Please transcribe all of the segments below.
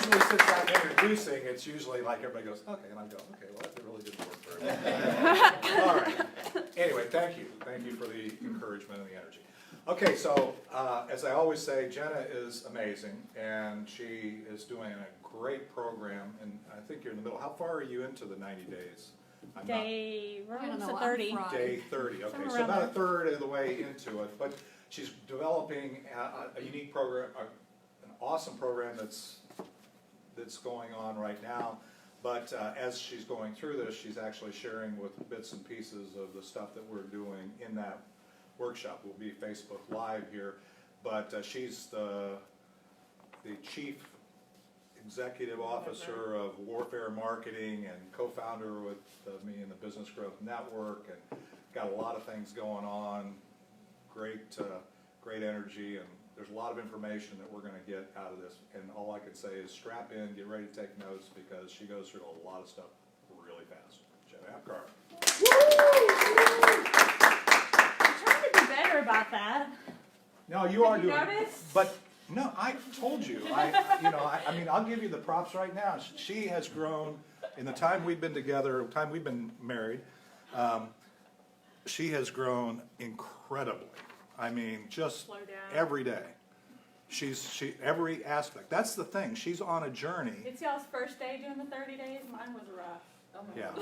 usually since I'm introducing, it's usually like everybody goes, okay, and I go, okay, well, that really didn't work very well. All right. Anyway, thank you. Thank you for the encouragement and the energy. Okay, so as I always say, Jena is amazing, and she is doing a great program, and I think you're in the middle. How far are you into the 90 days? We're almost at 30. Day 30, okay, Somewhere so around about a there. third of the way into it, but she's developing a unique program, an awesome program that's going on right now. But as she's going through this, she's actually sharing with bits and pieces of the stuff that we're doing in that workshop. Will be Facebook Live here, but she's the chief executive officer of Warfare Marketing and co-founder with me in the Business Growth Network, and got a lot of things going on. Great energy, and there's a lot of information that we're going to get out of this. And all I can say is strap in, get ready to take notes, because she goes through a lot of stuff really fast. Jena Apgar. I'm trying to be better about that. No, you are doing. Notice? But no, I told you. I mean, I'll give you the props right now. She has grown in the time we've been together, time we've been married. She has grown incredibly. I mean, just every day. She every aspect. That's the thing. She's on a journey. It's y'all's first day doing the 30 days. Mine was rough. Oh my Yeah.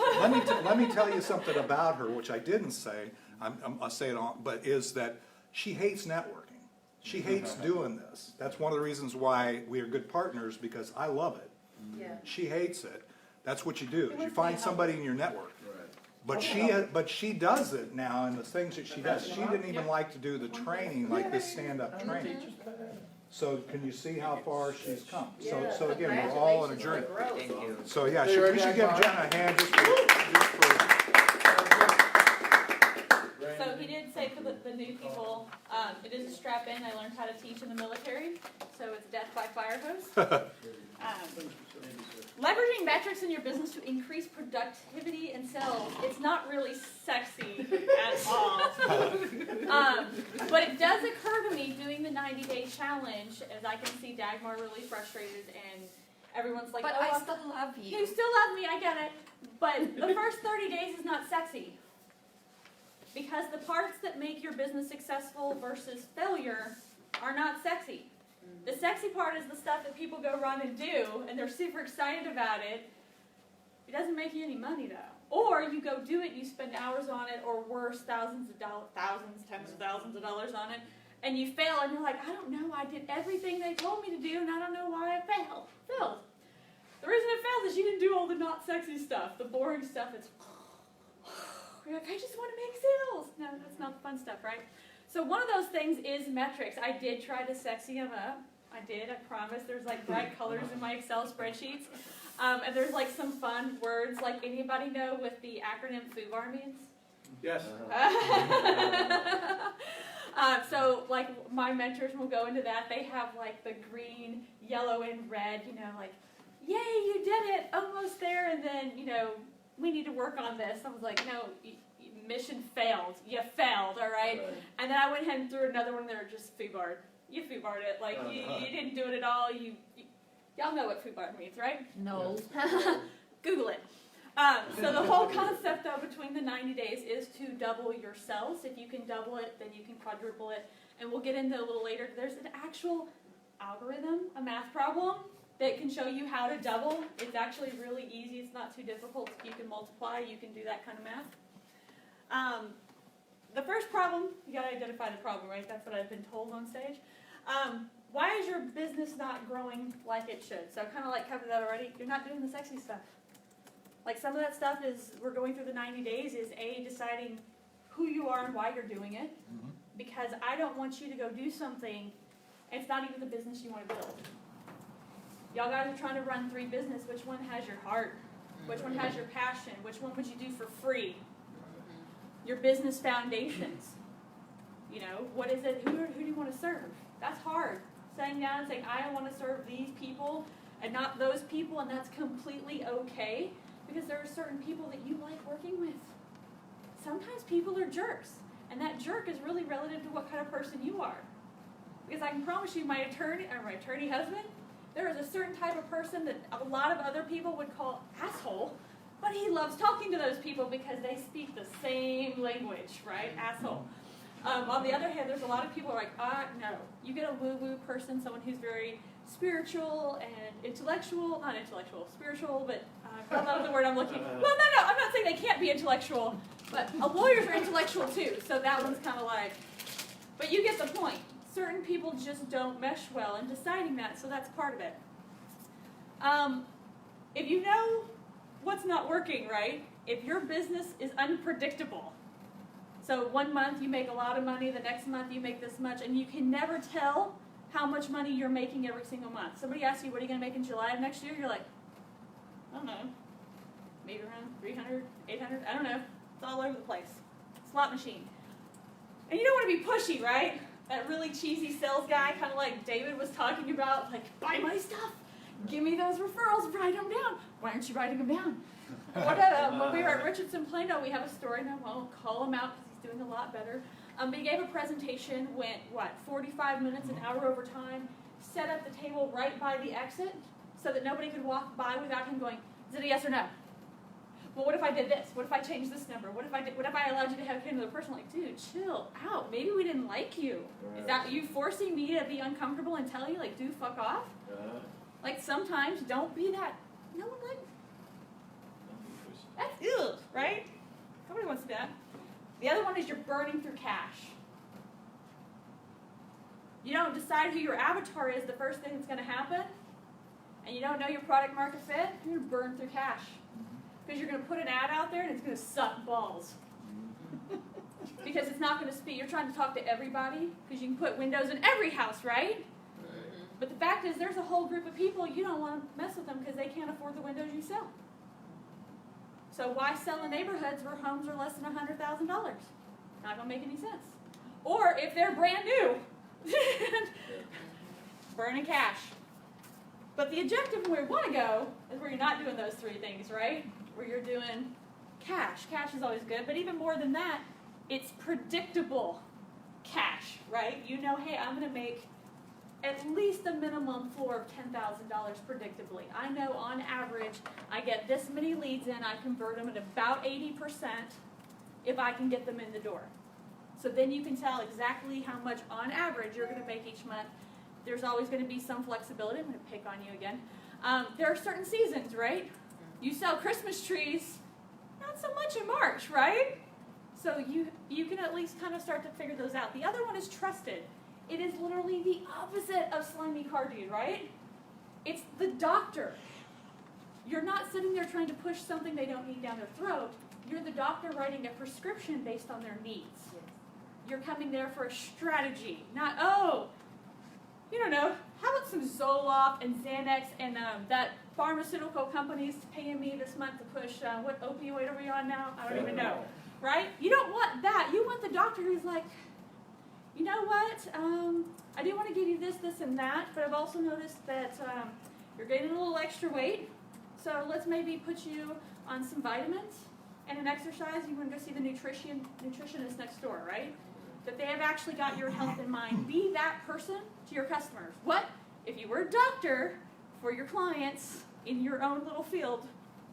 Let me tell you something about her, which I didn't say. I'll say it on, but is that she hates networking. She hates doing this. That's one of the reasons why we are good partners, because I love it. Yeah. She hates it. That's what you do. You find somebody in your network. Right. But she does it now, and the things that she does. She didn't even like to do the training, like this stand-up training. So can you see how far she's come? So again, we're all on a journey. Thank you. So yeah, we should give Jena a hand just for So he did say for the new people, it is a strap-in. I learned how to teach in the military, so it's death by fire hose. Leveraging metrics in your business to increase productivity and sales. It's not really sexy at all. But it does occur to me doing the 90-day challenge, as I can see Dagmar really frustrated, and everyone's like, But oh, I still love you. you still love me, I get it. But the first 30 days is not sexy. Because the parts that make your business successful versus failure are not sexy. The sexy part is the stuff that people go run and do, and they're super excited about it. It doesn't make you any money, though. Or you go do it, you spend hours on it, or worse, tens of thousands of dollars on it, and you fail, and you're like, I don't know, I did everything they told me to do, and I don't know why I failed. The reason it failed is you didn't do all the not sexy stuff, the boring stuff. It's you're like, I just want to make sales. No, that's not the fun stuff, right? So one of those things is metrics. I did try to sexy them up. I promise. There's like bright colors in my Excel spreadsheets. And there's like some fun words. Like, anybody know what the acronym FUBAR means? Yes. So like my mentors will go into that. They have like the green, yellow, and red, like, yay, you did it, almost there, and then, we need to work on this. I was like, no, mission failed. You failed, all right? And then I went ahead and threw another one there, just FUBAR'd. You FUBAR'd it. Like, you didn't do it at all. Y'all know what FUBAR means, right? No. Google it. So the whole concept, though, between the 90 days is to double your sales. If you can double it, then you can quadruple it. And we'll get into it a little later. There's an actual algorithm, a math problem, that can show you how to double. It's actually really easy. It's not too difficult. You can multiply. You can do that kind of math. The first problem, you got to identify the problem, right? That's what I've been told on stage. Why is your business not growing like it should? So I kind of like covered that already. You're not doing the sexy stuff. Like, some of that stuff is, we're going through the 90 days, is deciding who you are and why you're doing it. Mm-hmm. Because I don't want you to go do something, and it's not even the business you want to build. Y'all guys are trying to run 3 business. Which one has your heart? Which one has your passion? Which one would you do for free? Your business foundations. What is it? Who do you want to serve? That's hard. Saying down and saying, I want to serve these people and not those people, and that's completely okay, because there are certain people that you like working with. Sometimes people are jerks, and that jerk is really relative to what kind of person you are. Because I can promise you, my attorney husband, There is a certain type of person that a lot of other people would call asshole, but he loves talking to those people because they speak the same language, right? Asshole. On the other hand, there's a lot of people who are like, no. You get a woo-woo person, someone who's very spiritual and intellectual, not intellectual, spiritual, but that's not the word I'm looking for. Well, no, I'm not saying they can't be intellectual, but lawyers are intellectual too, so that one's kind of like, but you get the point. Certain people just don't mesh well in deciding that, so that's part of it. If you know what's not working, right? If your business is unpredictable, so one month you make a lot of money, the next month you make this much, and you can never tell how much money you're making every single month. Somebody asks you, what are you going to make in July of next year? You're like, I don't know, maybe around 300, 800, I don't know. It's all over the place. Slot machine. And you don't want to be pushy, right? That really cheesy sales guy, kind of like David was talking about, like, buy my stuff. Give me those referrals, write them down. Why aren't you writing them down? When we were at Richardson Plano, we have a story, and I won't call him out because he's doing a lot better. But he gave a presentation, went, 45 minutes, an hour over time, set up the table right by the exit so that nobody could walk by without him going, is it a yes or no? Well, what if I did this? What if I changed this number? What if I allowed you to have another person? Like, dude, chill out. Maybe we didn't like you. Right. Is that you forcing me to be uncomfortable and tell you, like, dude, fuck off? Like, sometimes don't be that. No one likes. That's ew, right? Nobody wants to do that. The other one is you're burning through cash. You don't decide who your avatar is the first thing that's going to happen, and you don't know your product market fit, you're going to burn through cash. Because you're going to put an ad out there and it's going to suck balls. Because it's not going to speak. You're trying to talk to everybody because you can put windows in every house, right? But the fact is there's a whole group of people you don't want to mess with them because they can't afford the windows you sell. So why sell in neighborhoods where homes are less than $100,000? Not going to make any sense. Or if they're brand new, burning cash. But the objective where we want to go is where you're not doing those three things, right? Where you're doing cash. Cash is always good, but even more than that, it's predictable cash, right? You know, hey, I'm going to make at least a minimum floor of $10,000 predictably. I know on average I get this many leads in, I convert them at about 80% if I can get them in the door. So then you can tell exactly how much on average you're going to make each month. There's always going to be some flexibility. I'm going to pick on you again. There are certain seasons, right? You sell Christmas trees, not so much in March, right? So you can at least kind of start to figure those out. The other one is trusted. It is literally the opposite of slimy car dude, right? It's the doctor. You're not sitting there trying to push something they don't need down their throat. You're the doctor writing a prescription based on their needs. You're coming there for a strategy, not, you don't know, how about some Zoloft and Xanax and that pharmaceutical company's paying me this month to push, what opioid are we on now? I don't even know, right? You don't want that. You want the doctor who's like, you know what, I do want to give you this, this, and that, but I've also noticed that you're gaining a little extra weight, so let's maybe put you on some vitamins and an exercise. You want to go see the nutritionist next door, right? That they have actually got your health in mind. Be that person to your customers. What? If you were a doctor for your clients in your own little field,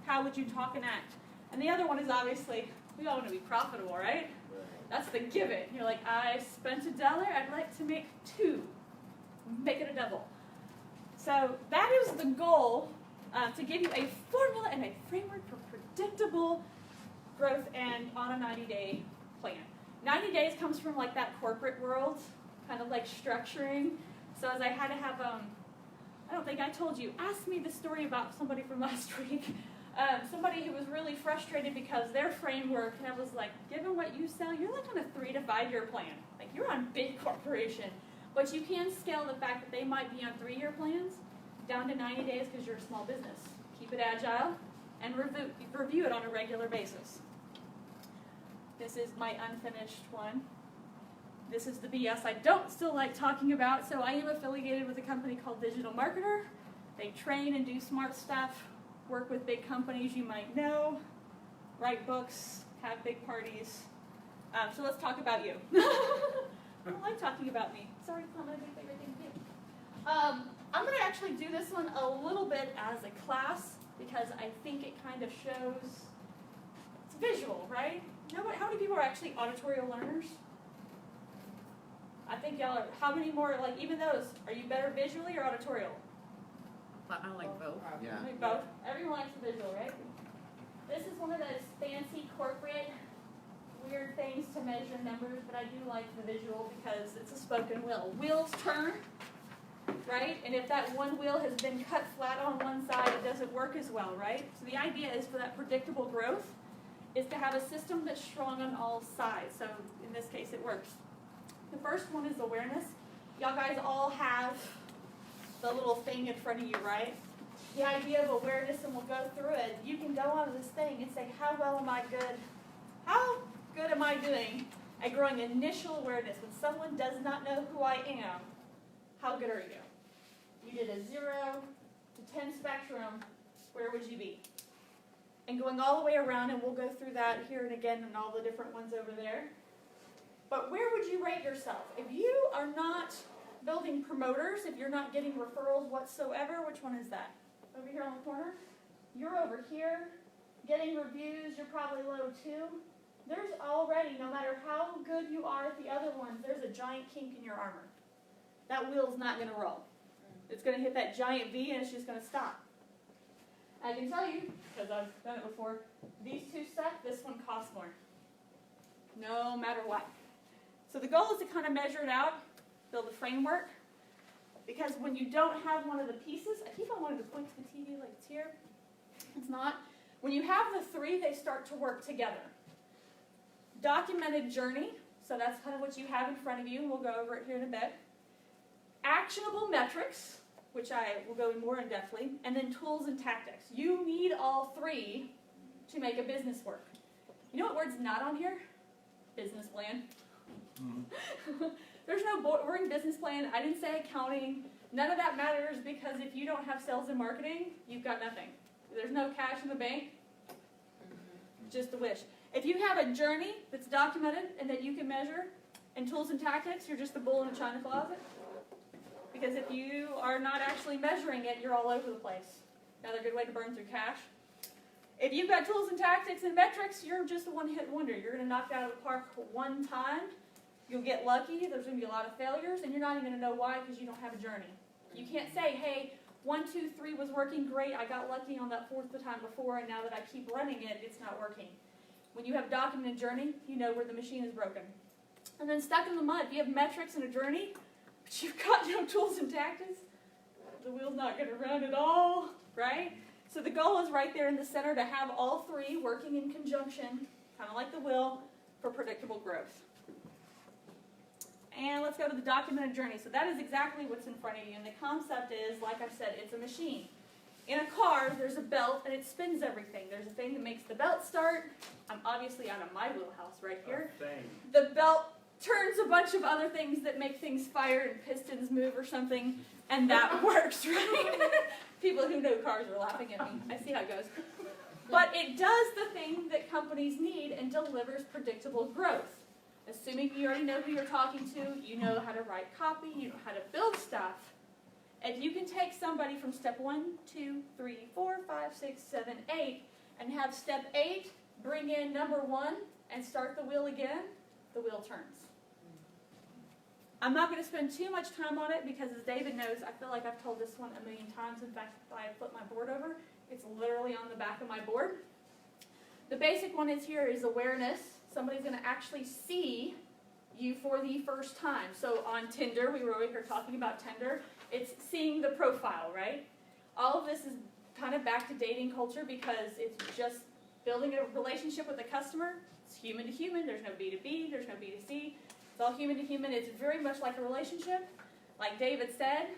how would you talk and act? And the other one is obviously, we all want to be profitable, right? That's the give it. You're like, I spent $1, I'd like to make 2. Make it a double. So that is the goal, to give you a formula and a framework for predictable growth and on a 90-day plan. 90 days comes from like that corporate world, kind of like structuring. So as I had to have, I don't think I told you, ask me the story about somebody from last week. Somebody who was really frustrated because their framework, and I was like, given what you sell, you're like on a 3 to 5 year plan. Like you're on big corporation. But you can scale the fact that they might be on 3-year plans down to 90 days because you're a small business. Keep it agile and review it on a regular basis. This is my unfinished one. This is the BS I don't still like talking about. So I am affiliated with a company called Digital Marketer. They train and do smart stuff, work with big companies you might know, write books, have big parties. So let's talk about you. I don't like talking about me. Sorry, it's not my big favorite thing to do. I'm going to actually do this one a little bit as a class because I think it kind of shows, it's visual, right? How many people are actually auditorial learners? I think y'all are, how many more, like even those, are you better visually or auditorial? I like both. Yeah. Like both. Everyone likes the visual, right? This is one of those fancy corporate weird things to measure numbers, but I do like the visual because it's a spoken wheel. Wheels turn, right? And if that one wheel has been cut flat on one side, it doesn't work as well, right? So the idea is for that predictable growth is to have a system that's strong on all sides. So in this case, it works. The first one is awareness. Y'all guys all have the little thing in front of you, right? The idea of awareness, and we'll go through it. You can go on this thing and say, how well am I good? How good am I doing at growing initial awareness? When someone does not know who I am, how good are you? You did a 0 to 10 spectrum, where would you be? And going all the way around, and we'll go through that here and again and all the different ones over there. But where would you rate yourself? If you are not building promoters, if you're not getting referrals whatsoever, which one is that? Over here on the corner? You're over here getting reviews, you're probably low too. There's already, no matter how good you are at the other ones, there's a giant kink in your armor. That wheel's not going to roll. It's going to hit that giant V and it's just going to stop. I can tell you, because I've done it before, these two suck, this one costs more. No matter what. So the goal is to kind of measure it out, build a framework, because when you don't have one of the pieces, I keep on wanting to point to the TV like it's here. It's not. When you have the three, they start to work together. Documented journey, so that's kind of what you have in front of you, and we'll go over it here in a bit. Actionable metrics, which I will go more in depthly, and then tools and tactics. You need all three to make a business work. You know what word's not on here? Business plan. There's no boring business plan. I didn't say accounting. None of that matters because if you don't have sales and marketing, you've got nothing. There's no cash in the bank. Just a wish. If you have a journey that's documented and that you can measure, and tools and tactics, you're just a bull in a china closet. Because if you are not actually measuring it, you're all over the place. Another good way to burn through cash. If you've got tools and tactics and metrics, you're just a one-hit wonder. You're going to knock it out of the park one time. You'll get lucky. There's going to be a lot of failures, and you're not even going to know why because you don't have a journey. You can't say, hey, 1, 2, 3 was working great. I got lucky on that 4th the time before, and now that I keep running it, it's not working. When you have documented journey, you know where the machine is broken. And then stuck in the mud, if you have metrics and a journey, but you've got no tools and tactics, the wheel's not going to run at all, right? So the goal is right there in the center to have all three working in conjunction, kind of like the wheel, for predictable growth. And let's go to the documented journey. So that is exactly what's in front of you. And the concept is, like I said, it's a machine. In a car, there's a belt, and it spins everything. There's a thing that makes the belt start. I'm obviously out of my wheelhouse right here. The belt turns a bunch of other things that make things fire and pistons move or something, and that works, right? People who know cars are laughing at me. I see how it goes. But it does the thing that companies need and delivers predictable growth. Assuming you already know who you're talking to, you know how to write copy, you know how to build stuff. If you can take somebody from step 1, 2, 3, 4, 5, 6, 7, 8, and have step 8 bring in number 1 and start the wheel again, the wheel turns. I'm not going to spend too much time on it because, as David knows, I feel like I've told this one a million times. In fact, if I flip my board over, it's literally on the back of my board. The basic one is here is awareness. Somebody's going to actually see you for the first time. So on Tinder, we were over here talking about Tinder. It's seeing the profile, right? All of this is kind of back to dating culture because it's just building a relationship with the customer. It's human to human. There's no B2B. There's no B2C. It's all human to human. It's very much like a relationship. Like David said,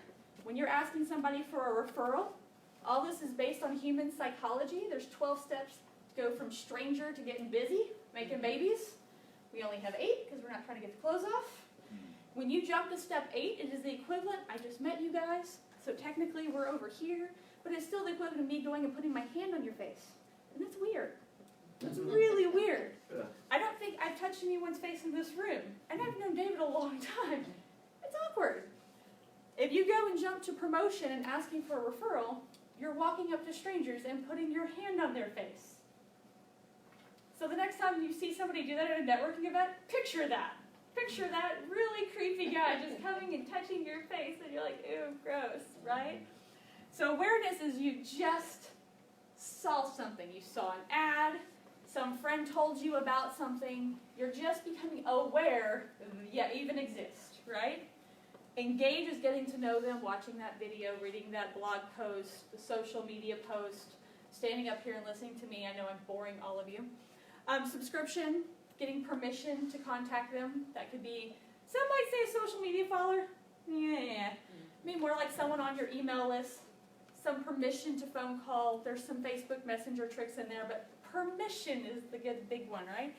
when you're asking somebody for a referral, all this is based on human psychology. There's 12 steps to go from stranger to getting busy, making babies. We only have 8 because we're not trying to get the clothes off. When you jump to step 8, it is the equivalent. I just met you guys, so technically we're over here, but it's still the equivalent of me going and putting my hand on your face. And that's weird. That's really weird. I don't think I've touched anyone's face in this room, and I've known David a long time. It's awkward. If you go and jump to promotion and asking for a referral, you're walking up to strangers and putting your hand on their face. So the next time you see somebody do that at a networking event, picture that. Picture that really creepy guy just coming and touching your face and you're like, ew, gross, right? So awareness is you just saw something. You saw an ad, some friend told you about something, you're just becoming aware that even exists, right? Engage is getting to know them, watching that video, reading that blog post, the social media post, standing up here and listening to me. I know I'm boring all of you. Subscription, getting permission to contact them. That could be, some might say a social media follower. Yeah. I mean, more like someone on your email list. Some permission to phone call. There's some Facebook Messenger tricks in there, but permission is the good big one, right?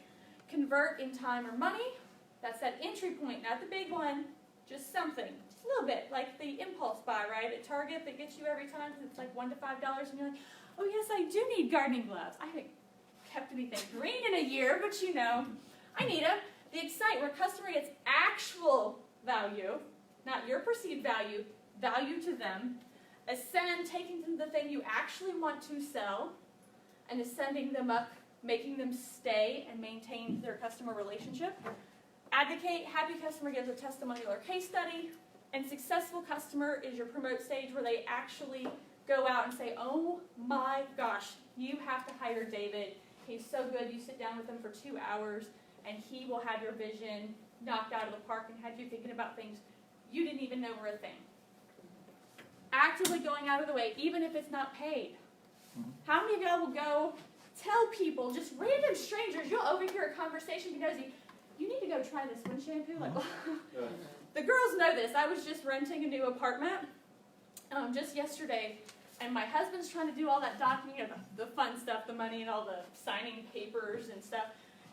Convert in time or money. That's that entry point, not the big one. Just something, just a little bit, like the impulse buy, right, at Target that gets you every time because it's like $1 to $5, and you're like, oh yes, I do need gardening gloves. I haven't kept anything green in a year, but you know, I need them. The Excite, where customer gets actual value, not your perceived value, value to them. Ascend, taking them the thing you actually want to sell, and ascending them up, making them stay and maintain their customer relationship. Advocate, happy customer gives a testimonial or case study, and successful customer is your promote stage where they actually go out and say, oh my gosh, you have to hire David. He's so good. You sit down with him for 2 hours, and he will have your vision knocked out of the park and have you thinking about things you didn't even know were a thing. Actively going out of the way, even if it's not paid. How many of y'all will go tell people, just random strangers, you'll overhear a conversation because you need to go try this one shampoo. Like, the girls know this. I was just renting a new apartment just yesterday, and my husband's trying to do all that documenting, the fun stuff, the money and all the signing papers and stuff.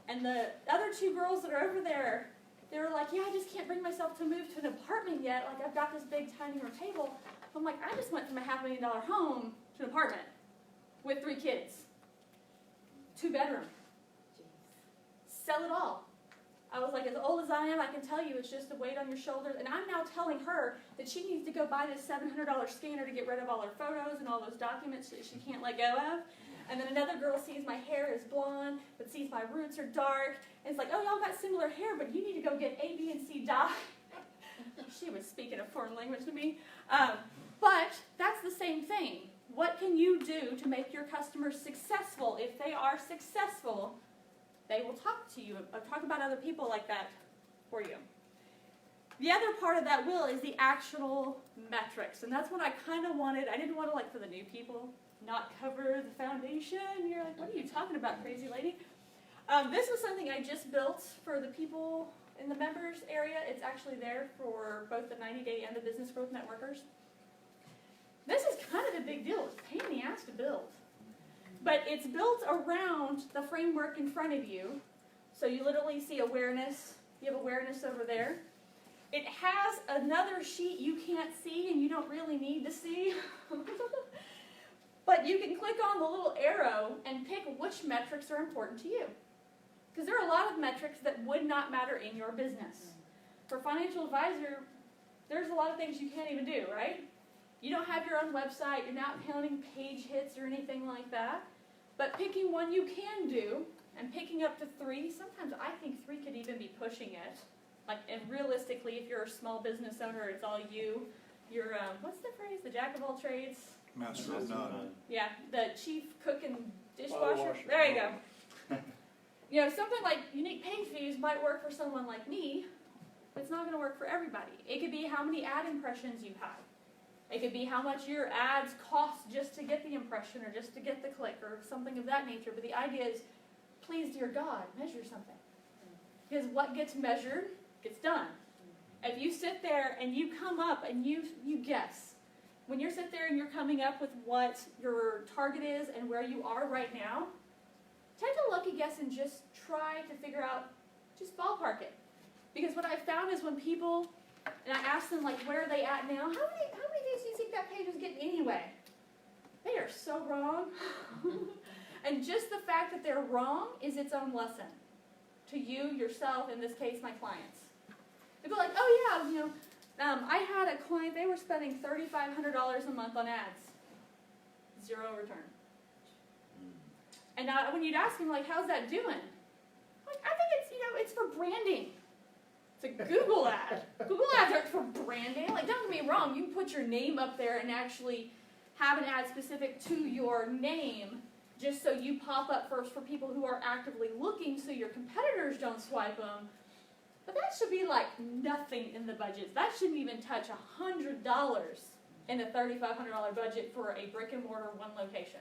And the other two girls that are over there, they were like, yeah, I just can't bring myself to move to an apartment yet. Like, I've got this big tiny room table. I'm like, I just went from a $500,000 home to an apartment with 3 kids. 2 bedroom. Sell it all. I was like, as old as I am, I can tell you it's just a weight on your shoulders. And I'm now telling her that she needs to go buy this $700 scanner to get rid of all her photos and all those documents that she can't let go of. And then another girl sees my hair is blonde, but sees my roots are dark. And it's like, oh, y'all got similar hair, but you need to go get A, B, and C dye. She was speaking a foreign language to me. But that's the same thing. What can you do to make your customers successful? If they are successful, they will talk to you, talk about other people like that for you. The other part of that will is the actual metrics. And that's what I kind of wanted. I didn't want to, like, for the new people, not cover the foundation. You're like, what are you talking about, crazy lady? This was something I just built for the people in the members area. It's actually there for both the 90-day and the business growth networkers. This is kind of a big deal. It's a pain in the ass to build. But it's built around the framework in front of you. So you literally see awareness. You have awareness over there. It has another sheet you can't see and you don't really need to see. But you can click on the little arrow and pick which metrics are important to you. Because there are a lot of metrics that would not matter in your business. For financial advisor, there's a lot of things you can't even do, right? You don't have your own website, you're not counting page hits or anything like that. But picking one you can do, and picking up to 3, sometimes I think 3 could even be pushing it. Like, and realistically, if you're a small business owner, it's all you. You're, what's the phrase? The jack of all trades? Master of none. Yeah, the chief cook and dishwasher. There you go. You know, something like unique page views might work for someone like me, but it's not going to work for everybody. It could be how many ad impressions you have. It could be how much your ads cost just to get the impression or just to get the click or something of that nature. But the idea is, please, dear God, measure something. Because what gets measured gets done. If you sit there and you come up and you guess, when you sit there and you're coming up with what your target is and where you are right now, take a lucky guess and just try to figure out, just ballpark it. Because what I found is when people, and I ask them, like, where are they at now? How many views do you think that page is getting anyway? They are so wrong. And just the fact that they're wrong is its own lesson. To you, yourself, in this case, my clients. They go like, oh yeah, you know, I had a client, they were spending $3,500 a month on ads. 0 return. And now when you'd ask them, like, how's that doing? Like, I think it's, it's for branding. It's a Google ad. Google ads aren't for branding. Like, don't get me wrong, you can put your name up there and actually have an ad specific to your name, just so you pop up first for people who are actively looking so your competitors don't swipe them. But that should be like nothing in the budget. That shouldn't even touch $100 in a $3,500 budget for a brick and mortar one location.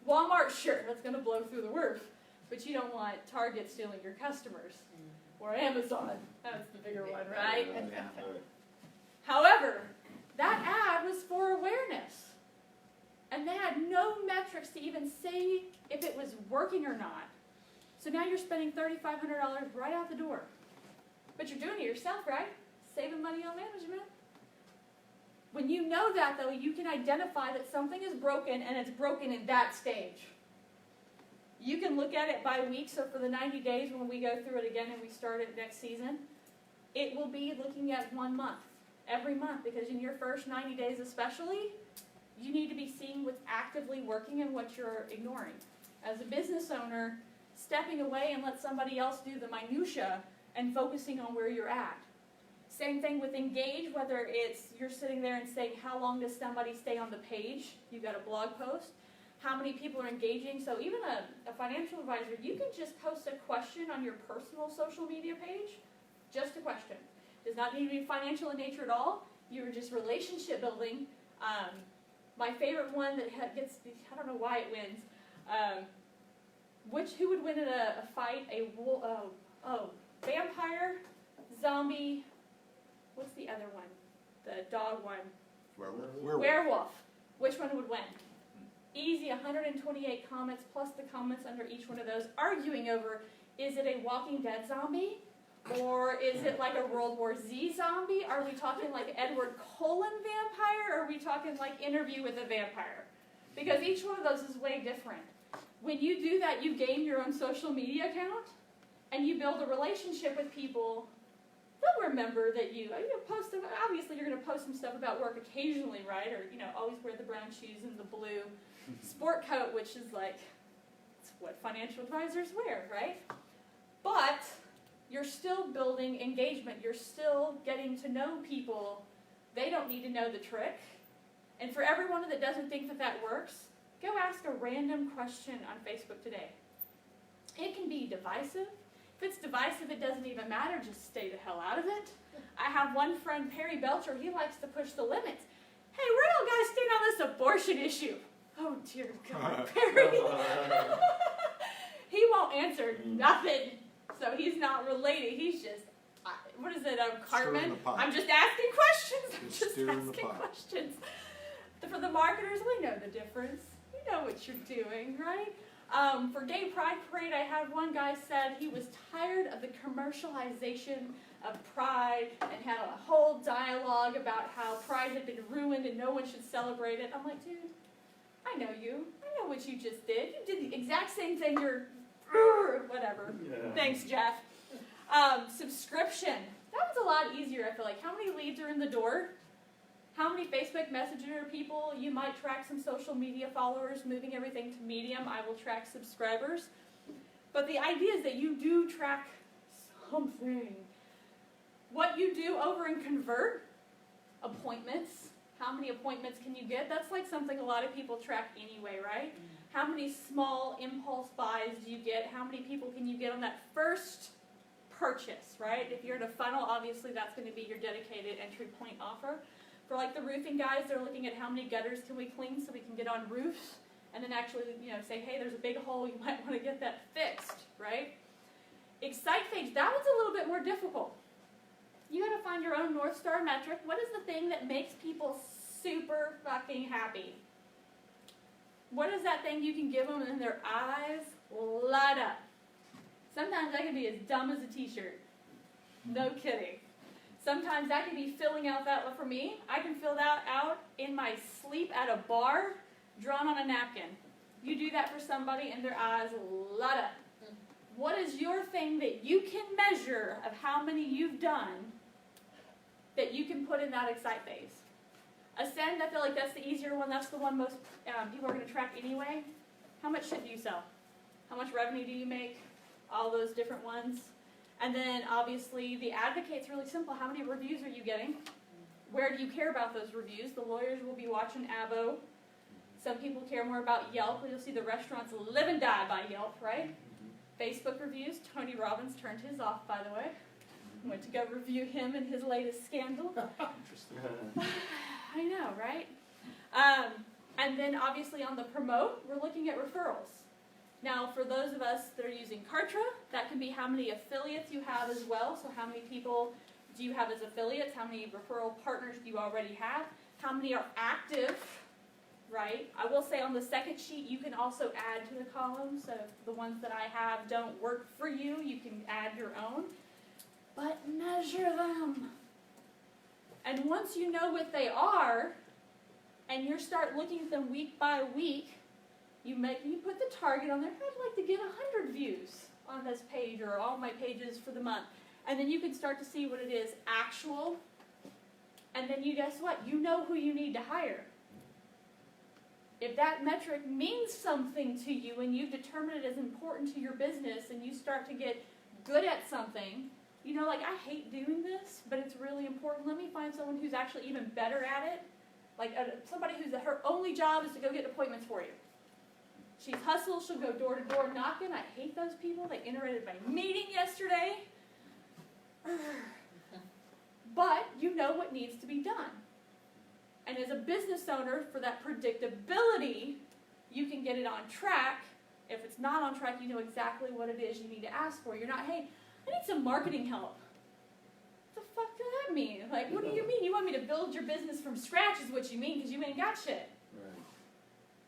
Walmart, sure, that's going to blow through the roof. But you don't want Target stealing your customers. Or Amazon. That's the bigger one, right? However, that ad was for awareness. And they had no metrics to even say if it was working or not. So now you're spending $3,500 right out the door. But you're doing it yourself, right? Saving money on management. When you know that, though, you can identify that something is broken, and it's broken in that stage. You can look at it by week, so for the 90 days when we go through it again and we start it next season, it will be looking at 1 month, every month, because in your first 90 days especially, you need to be seeing what's actively working and what you're ignoring. As a business owner, stepping away and let somebody else do the minutia and focusing on where you're at. Same thing with engage, whether it's you're sitting there and saying, how long does somebody stay on the page? You've got a blog post. How many people are engaging? So even a financial advisor, you can just post a question on your personal social media page. Just a question. Does not need to be financial in nature at all. You're just relationship building. My favorite one that gets, I don't know why it wins. Who would win in a fight? Vampire, zombie, what's the other one? The dog one. Werewolf. Which one would win? Easy, 128 comments, plus the comments under each one of those, arguing over, is it a Walking Dead zombie? Or is it like a World War Z zombie? Are we talking like Edward Cullen vampire? Or are we talking like Interview with a Vampire? Because each one of those is way different. When you do that, you gain your own social media account, and you build a relationship with people. They'll remember that you post them. Obviously, you're going to post some stuff about work occasionally, right? Or, always wear the brown shoes and the blue sport coat, which is like, it's what financial advisors wear, right? But you're still building engagement. You're still getting to know people. They don't need to know the trick. And for everyone that doesn't think that that works, go ask a random question on Facebook today. It can be divisive. If it's divisive, it doesn't even matter. Just stay the hell out of it. I have one friend, Perry Belcher, he likes to push the limits. Hey, where do you guys stand on this abortion issue? Oh, dear God, Perry. He won't answer nothing. So he's not related. He's just, what is it, Cartman? I'm just asking questions. I'm just asking questions. For the marketers, we know the difference. You know what you're doing, right? For Gay Pride Parade, I had one guy said he was tired of the commercialization of Pride and had a whole dialogue about how Pride had been ruined and no one should celebrate it. I'm like, dude, I know you. I know what you just did. You did the exact same thing. You're whatever. Yeah. Thanks, Jeff. Subscription. That was a lot easier, I feel like. How many leads are in the door? How many Facebook Messenger people? You might track some social media followers, moving everything to Medium. I will track subscribers. But the idea is that you do track something. What you do over in Convert, appointments. How many appointments can you get? That's like something a lot of people track anyway, right? How many small impulse buys do you get? How many people can you get on that first purchase, right? If you're in a funnel, obviously that's going to be your dedicated entry point offer. For like the roofing guys, they're looking at how many gutters can we clean so we can get on roofs, and then actually, say, hey, there's a big hole, you might want to get that fixed, right? Excite page, that one's a little bit more difficult. You got to find your own North Star metric. What is the thing that makes people super fucking happy? What is that thing you can give them and their eyes light up? Sometimes that can be as dumb as a t-shirt. No kidding. Sometimes that can be filling out that, for me, I can fill that out in my sleep at a bar, drawn on a napkin. You do that for somebody and their eyes light up. What is your thing that you can measure of how many you've done that you can put in that excite phase. Ascend, I feel like that's the easier one. That's the one most people are going to track anyway. How much should you sell? How much revenue do you make? All those different ones. And then obviously the advocate's really simple. How many reviews are you getting? Where do you care about those reviews? The lawyers will be watching Avo. Some people care more about Yelp. You'll see the restaurants live and die by Yelp, right? Facebook reviews. Tony Robbins turned his off, by the way. Went to go review him and his latest scandal. Interesting. I know, right? And then obviously on the promote, we're looking at referrals. Now, for those of us that are using Kartra, that can be how many affiliates you have as well. So how many people do you have as affiliates? How many referral partners do you already have? How many are active, right? I will say on the second sheet, you can also add to the column. So if the ones that I have don't work for you, you can add your own. But measure them. And once you know what they are, and you start looking at them week by week, you put the target on there. I'd like to get 100 views on this page or all my pages for the month. And then you can start to see what it is actual. And then you guess what? You know who you need to hire. If that metric means something to you and you've determined it as important to your business and you start to get good at something, you know, like I hate doing this, but it's really important. Let me find someone who's actually even better at it. Like somebody her only job is to go get appointments for you. She's hustles, she'll go door to door knocking. I hate those people. They interrupted my meeting yesterday. But you know what needs to be done. And as a business owner, for that predictability, you can get it on track. If it's not on track, you know exactly what it is you need to ask for. You're not, hey, I need some marketing help. What the fuck does that mean? Like, what do you mean? You want me to build your business from scratch is what you mean, because you ain't got shit. Right.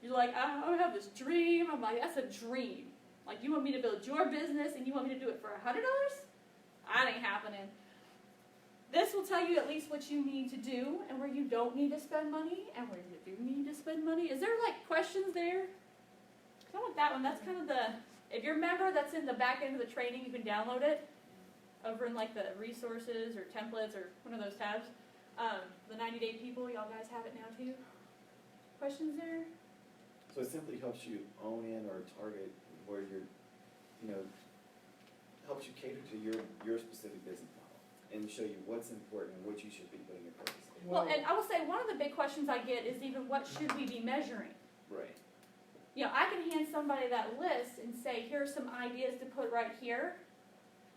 You're like, I have this dream. I'm like, that's a dream. Like, you want me to build your business and you want me to do it for $100? That ain't happening. This will tell you at least what you need to do and where you don't need to spend money and where you do need to spend money. Is there, like, questions there? I want that one. That's kind of the, if you're a member, that's in the back end of the training. You can download it over in, like, the resources or templates or one of those tabs. The 90-day people, y'all guys have it now, too. Questions there? So it simply helps you own in or target where you're, helps you cater to your specific business model and show you what's important and what you should be putting in place. Well, and I will say one of the big questions I get is even what should we be measuring? Right. You know, I can hand somebody that list and say, here's some ideas to put right here.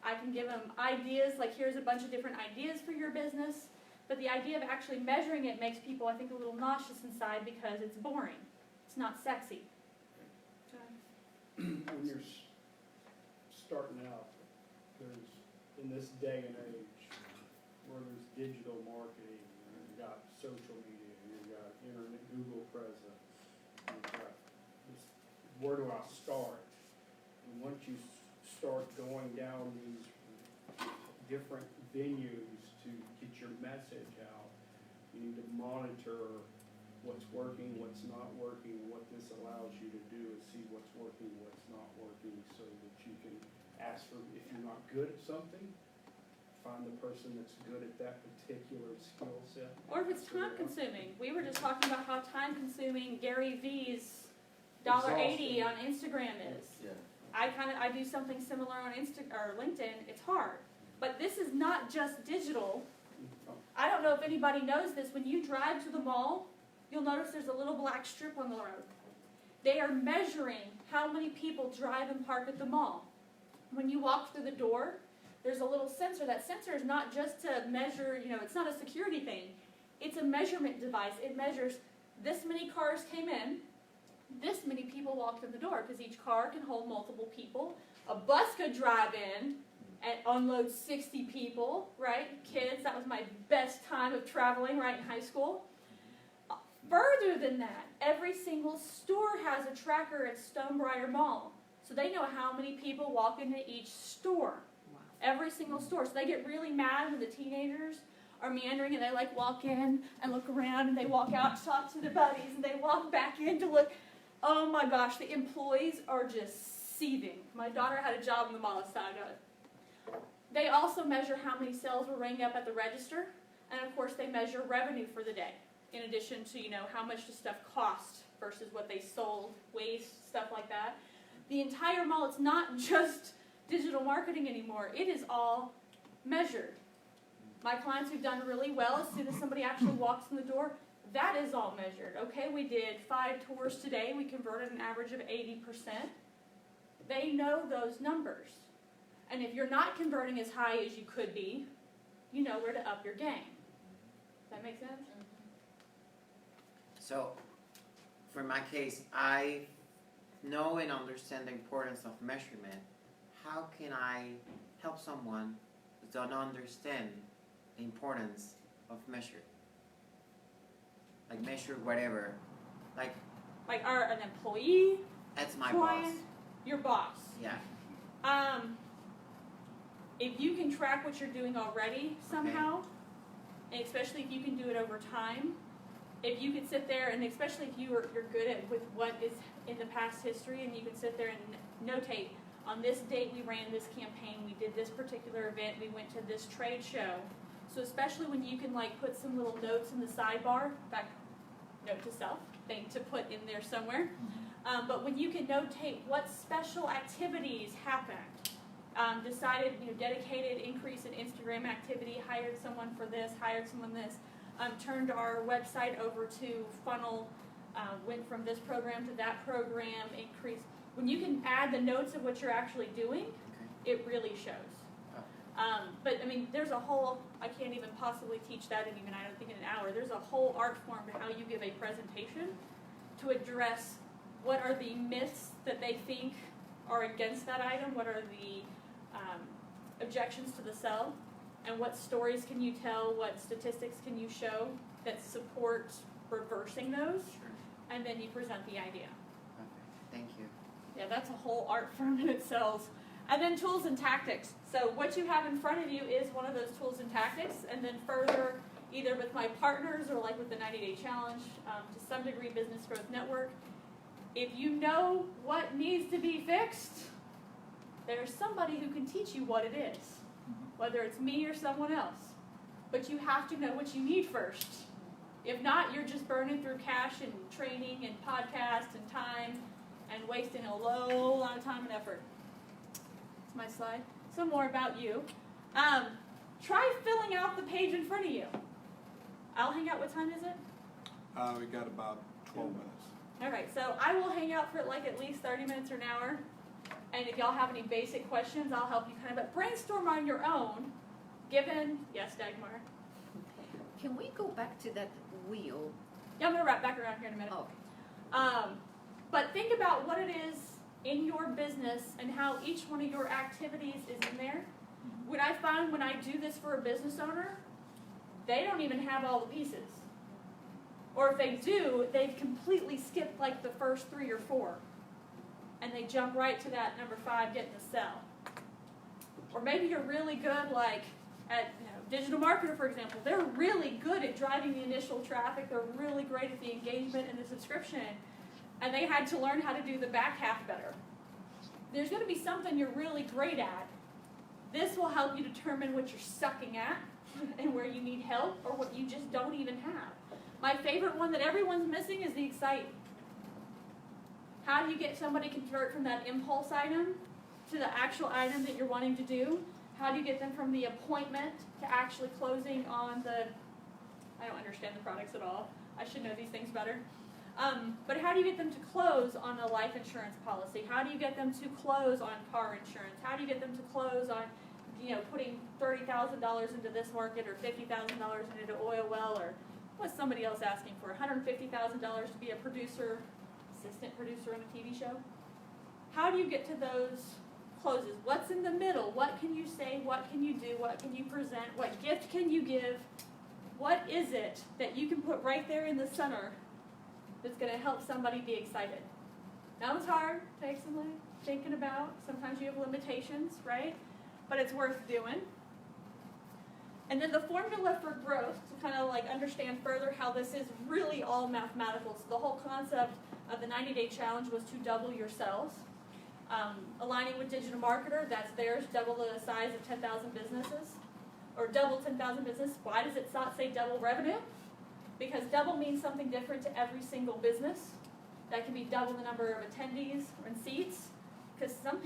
I can give them ideas, like here's a bunch of different ideas for your business. But the idea of actually measuring it makes people, I think, a little nauseous inside because it's boring. It's not sexy. When you're starting out, there's, in this day and age, where there's digital marketing, you've got social media, you've got internet, Google presence, you've got this, where do I start? And once you start going down these different venues to get your message out, you need to monitor what's working, what's not working. What this allows you to do is see what's working, what's not working, so that you can ask for, if you're not good at something, find the person that's good at that particular skill set. Or if it's time consuming. We were just talking about how time consuming Gary V's $1.80 on Instagram is. Yeah. I do something similar on or LinkedIn. It's hard. But this is not just digital. I don't know if anybody knows this. When you drive to the mall, you'll notice there's a little black strip on the road. They are measuring how many people drive and park at the mall. When you walk through the door, there's a little sensor. That sensor is not just to measure, it's not a security thing. It's a measurement device. It measures this many cars came in, this many people walked in the door, because each car can hold multiple people. A bus could drive in and unload 60 people, right? Kids, that was my best time of traveling, right, in high school. Further than that, every single store has a tracker at Stonebriar Mall. So they know how many people walk into each store. Wow. Every single store. So they get really mad when the teenagers are meandering and they walk in and look around and they walk out to talk to their buddies and they walk back in to look. Oh my gosh, the employees are just seething. My daughter had a job in the mall, so I know it. They also measure how many sales were rang up at the register. And of course, they measure revenue for the day, in addition to, how much does stuff cost versus what they sold, waste, stuff like that. The entire mall, it's not just digital marketing anymore. It is all measured. My clients who've done really well, as soon as somebody actually walks in the door, that is all measured. Okay, we did 5 tours today. We converted an average of 80%. They know those numbers. And if you're not converting as high as you could be, you know where to up your game. Does that make sense? So, for my case, I know and understand the importance of measurement. How can I help someone who don't understand the importance of measure? Like measure whatever. Like an employee, that's my client, boss. your boss. Yeah. If you can track what you're doing already somehow, and especially if you can do it over time, if you can sit there, and especially if you're good at with what is in the past history, and you can sit there and notate, on this date we ran this campaign, we did this particular event, we went to this trade show. So especially when you can put some little notes in the sidebar, in fact, note to self, thing to put in there somewhere. But when you can notate what special activities happened, decided, dedicated increase in Instagram activity, hired someone for this, hired someone this, turned our website over to funnel, went from this program to that program, increased. When you can add the notes of what you're actually doing, it really shows. But there's a whole, I can't even possibly teach that in I don't think in an hour. There's a whole art form to how you give a presentation to address what are the myths that they think are against that item, what are the objections to the sell, and what stories can you tell, what statistics can you show that support reversing those, Sure. and then you present the idea. Okay. Thank you. Yeah, that's a whole art form in itself. And then tools and tactics. So what you have in front of you is one of those tools and tactics, and then further, either with my partners or with the 90-day challenge, to some degree Business Growth Network, if you know what needs to be fixed, there's somebody who can teach you what it is, whether it's me or someone else. But you have to know what you need first. If not, you're just burning through cash and training and podcasts and time and wasting a lot of time and effort. That's my slide. Some more about you. Try filling out the page in front of you. I'll hang out. What time is it? We got about 12 minutes. All right, so I will hang out for at least 30 minutes or an hour. And if y'all have any basic questions, I'll help you but brainstorm on your own, given, yes, Dagmar? Can we go back to that wheel? Yeah, I'm going to wrap back around here in a minute. Oh, But think about what it is in your business and how each one of your activities is in there. What I find when I do this for a business owner, they don't even have all the pieces. Or if they do, they've completely skipped the first 3 or 4. And they jump right to that number 5, getting the sell. Or maybe you're really good at digital marketer, for example. They're really good at driving the initial traffic. They're really great at the engagement and the subscription. And they had to learn how to do the back half better. There's going to be something you're really great at. This will help you determine what you're sucking at and where you need help or what you just don't even have. My favorite one that everyone's missing is the excite. How do you get somebody to convert from that impulse item to the actual item that you're wanting to do? How do you get them from the appointment to actually closing on I don't understand the products at all. I should know these things better. But how do you get them to close on a life insurance policy? How do you get them to close on car insurance? How do you get them to close on, putting $30,000 into this market or $50,000 into an oil well, or what's somebody else asking for? $150,000 to be a producer, assistant producer on a TV show? How do you get to those closes? What's in the middle? What can you say? What can you do? What can you present? What gift can you give? What is it that you can put right there in the center that's going to help somebody be excited? That was hard. Takes some thinking about. Sometimes you have limitations, right? But it's worth doing. And then the formula for growth, to kind of understand further how this is really all mathematical. So the whole concept of the 90-day challenge was to double your sales. Aligning with digital marketer, that's theirs, double the size of 10,000 businesses. or double 10,000 business. Why does it not say double revenue? Because double means something different to every single business. That can be double the number of attendees and seats. Because some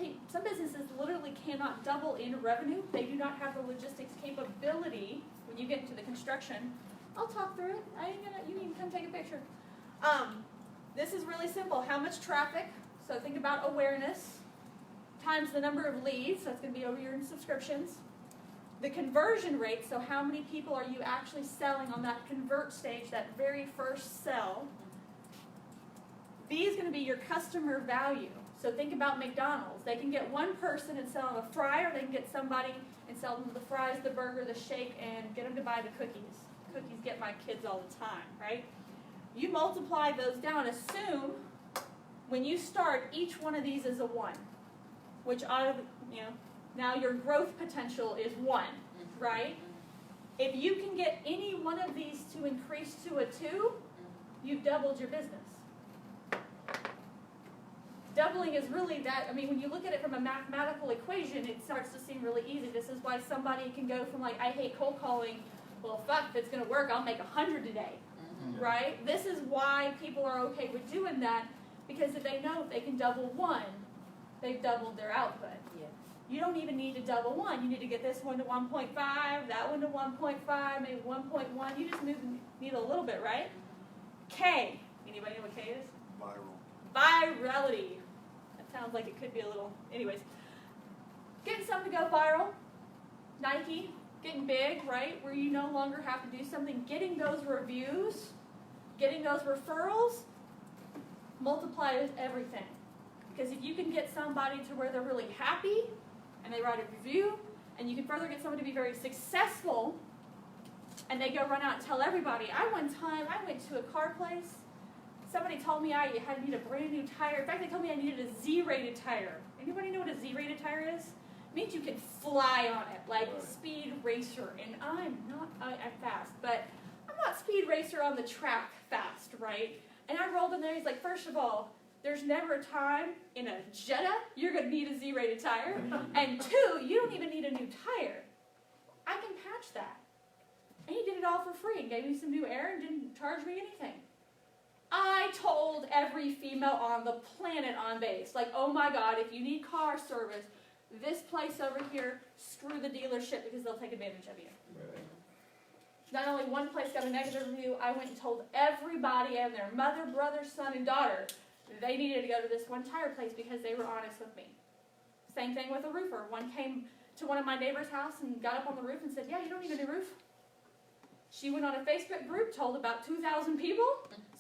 businesses literally cannot double in revenue. They do not have the logistics capability when you get into the construction. I'll talk through it. You can come take a picture. This is really simple. How much traffic? So think about awareness times the number of leads. That's going to be over your subscriptions. The conversion rate. So how many people are you actually selling on that convert stage, that very first sell? B is going to be your customer value. So think about McDonald's. They can get one person and sell them a fry, or they can get somebody and sell them the fries, the burger, the shake, and get them to buy the cookies. Cookies get my kids all the time, right? You multiply those down. Assume when you start, each one of these is a 1, which now your growth potential is 1, right? If you can get any one of these to increase to a 2, you've doubled your business. Doubling is really that, when you look at it from a mathematical equation, it starts to seem really easy. This is why somebody can go from I hate cold calling, well, fuck, if it's going to work, I'll make 100 today, right? This is why people are okay with doing that, because if they know if they can double 1, they've doubled their output. Yeah. You don't even need to double 1. You need to get this one to 1.5, that one to 1.5, maybe 1.1. You just move the needle a little bit, right? K. Anybody know what K is? Virality. That sounds like it could be a little. Anyways, getting something to go viral. Nike, getting big, right? Where you no longer have to do something. Getting those reviews, getting those referrals, multiplies everything. Because if you can get somebody to where they're really happy and they write a review, and you can further get someone to be very successful, and they go run out and tell everybody. I went to a car place. Somebody told me I had to need a brand new tire. In fact, they told me I needed a Z-rated tire. Anybody know what a Z-rated tire is? It means you can fly on it, like Speed Racer. And I'm fast, but I'm not Speed Racer on the track fast, right? And I rolled in there. He's like, first of all, there's never a time in a Jetta you're going to need a Z-rated tire. And 2, you don't even need a new tire. I can patch that. And he did it all for free and gave me some new air and didn't charge me anything. I told every female on the planet on base, oh my God, if you need car service, this place over here, screw the dealership because they'll take advantage of you. Right. Not only one place got a negative review, I went and told everybody and their mother, brother, son, and daughter they needed to go to this one tire place because they were honest with me. Same thing with a roofer. One came to one of my neighbor's house and got up on the roof and said, yeah, you don't need a new roof. She went on a Facebook group, told about 2,000 people.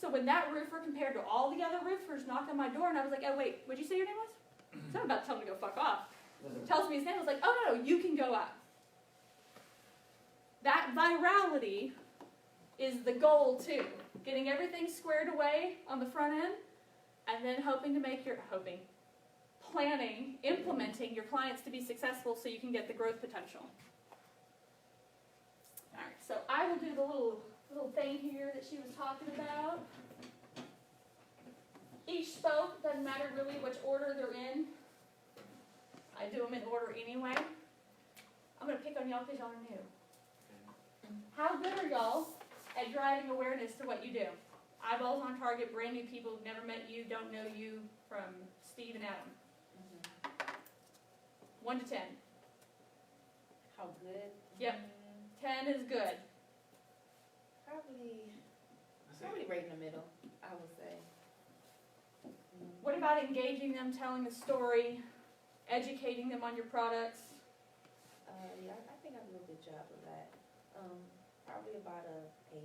So when that roofer compared to all the other roofers knocked on my door, and I was like, oh, wait, what'd you say your name was? So I'm about to tell him to go fuck off. Tells me his name. I was like, oh, no, you can go up. That virality is the goal, too. Getting everything squared away on the front end, and then planning, implementing your clients to be successful so you can get the growth potential. All right, so I will do the little thing here that she was talking about. Each spoke, doesn't matter really which order they're in. I do them in order anyway. I'm going to pick on y'all because y'all are new. How good are y'all at driving awareness to what you do? Eyeballs on target, brand new people, never met you, don't know you, from Steve and Adam. 1 to 10. How good? Yep. 10 is good. Probably right in the middle, I would say. What about engaging them, telling a story, educating them on your products? Yeah, I think I do a good job of that. Probably about a 8.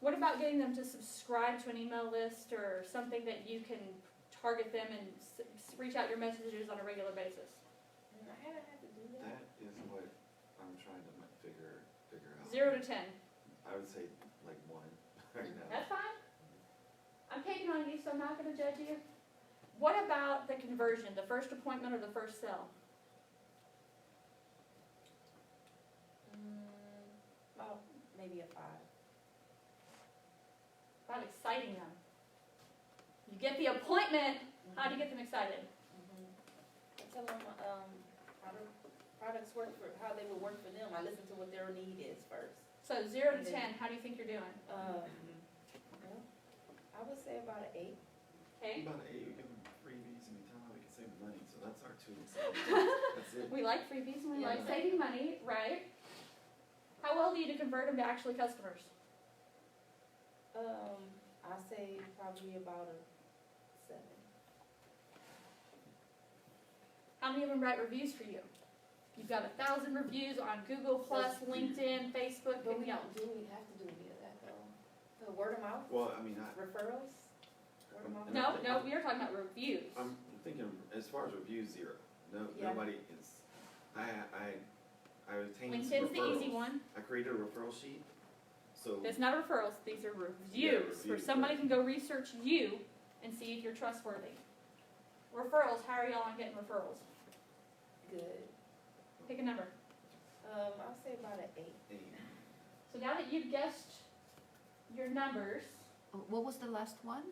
What about getting them to subscribe to an email list or something that you can target them and reach out your messages on a regular basis? I haven't had to do that. That is what I'm trying to figure out. 0 to 10. I would say like 1 right now. That's fine. I'm picking on you, so I'm not going to judge you. What about the conversion, the first appointment or the first sale? About maybe a 5. About exciting them. You get the appointment, how do you get them excited? I tell them how to products work for, how they would work for them. I listen to what their need is first. So 0 to 10, how do you think you're doing? Well, I would say about an 8. Okay. About 8, you give them freebies anytime, we can save money, so that's our 2 incentive. That's it. We like freebies and we Yeah. like saving money, right? How well do you to convert them to actually customers? I say probably about a 7. How many of them write reviews for you? You've got 1,000 reviews on Google Plus, LinkedIn, Facebook, But and we Yelp. don't, do we have to do any of that though? The word of mouth, Well, I mean, referrals? Word of mouth? No, we are talking about reviews. I'm thinking, as far as reviews, 0. No, Yeah. nobody is, I retained referrals. LinkedIn's the easy one. I created a referral sheet, so. It's not referrals, these are reviews, where reviews, somebody right. can go research you and see if you're trustworthy. Referrals, how are y'all on getting referrals? Good. Pick a number. I'll say about an 8. 8. So now that you've guessed your numbers, What was the last one?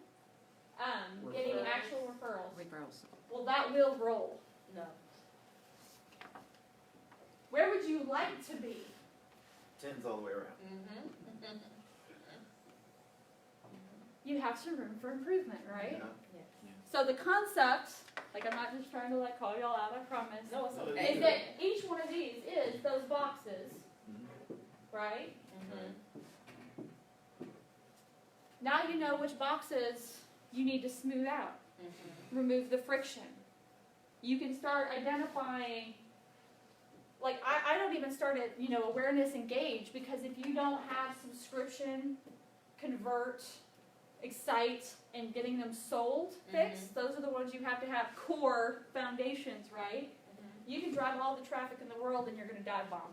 getting Referrals. actual referrals, Referrals. well, that will roll. No. Where would you like to be? 10's all the way around. Mm-hmm. You have some room for improvement, right? Yeah. So the concept, like I'm not just trying to like call y'all out, I promise, No, it's No, okay. is that each one of these is those boxes, Mhm. right? Mm-hmm. Now you know which boxes you need to smooth out, Mm-hmm. remove the friction. You can start identifying, like I don't even start at, awareness engage, because if you don't have subscription, convert, excite, and getting them sold fixed, those are the ones you have to have core foundations, right? You can drive all the traffic in the world and you're going to dive bomb.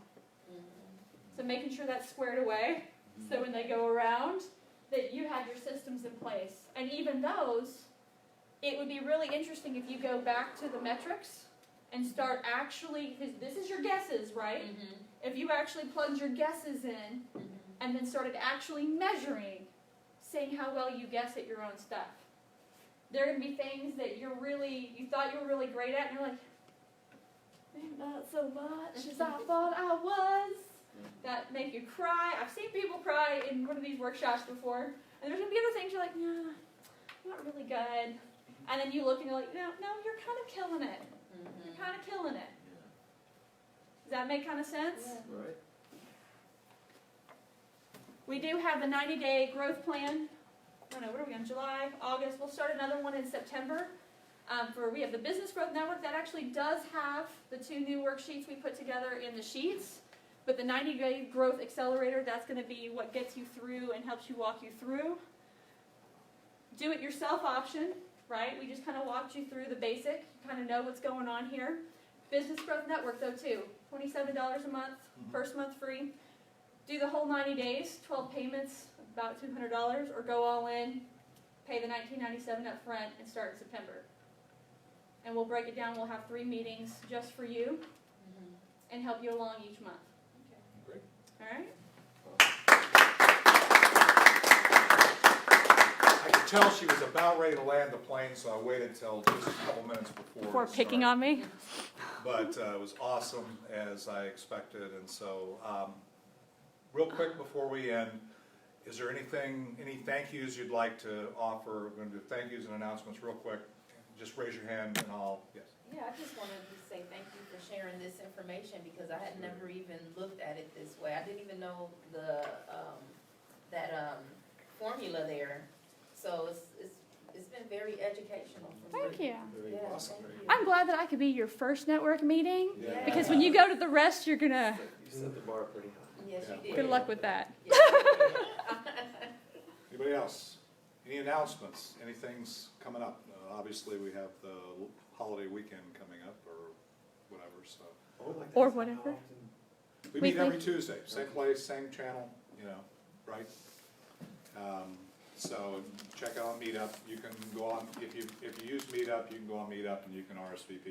So making sure that's squared away, so when they go around, that you have your systems in place. And even those, it would be really interesting if you go back to the metrics and start actually, because this is your guesses, right? If you actually plugged your guesses in and then started actually measuring, seeing how well you guess at your own stuff. There are going to be things that you thought you were really great at, and you're like, "Man, not so much as I thought I was." That make you cry. I've seen people cry in one of these workshops before, and there's going to be other things you're like, "Nah, not really good." And then you look and you're like, no, you're kind of killing it. You're kind of killing it. Does that make kind of sense? Yeah. Right. We do have the 90-day growth plan. I don't know, what are we on, July, August? We'll start another one in September. We have the Business Growth Network. That actually does have the 2 new worksheets we put together in the sheets. But the 90-day growth accelerator, that's going to be what gets you through and helps you walk you through. Do it yourself option, right? We just kind of walked you through the basic. You kind of know what's going on here. Business Growth Network, though, too. $27 a month, first month free. Do the whole 90 days, 12 payments, about $200, or go all in, pay the $19.97 up front, and start in September. And we'll break it down. We'll have 3 meetings just for you and help you along each month. Great. All right? I could tell she was about ready to land the plane, so I waited till just a couple minutes before. Before we picking started. on me. But it was awesome, as I expected, and so, real quick before we end, is there any thank yous you'd like to offer? We're going to do thank yous and announcements real quick. Just raise your hand and yes. Yeah, I just wanted to say thank you for sharing this information, because I had never even looked at it this way. I didn't even know that formula there. So it's been very educational for me. Thank you. Very Yeah, awesome. thank you. I'm glad that I could be your first network meeting, Yeah. because when you go to the rest, you're going to, You set the bar pretty high. Yes, you did. good luck with that. Yes, you did. Anybody else? Any announcements? Anything's coming up? Obviously, we have the holiday weekend coming up, or whatever, so. Or whatever. We meet Weekly. every Tuesday, same place, same channel, right? So check out Meetup. You can go on, if you use Meetup, you can go on Meetup and you can RSVP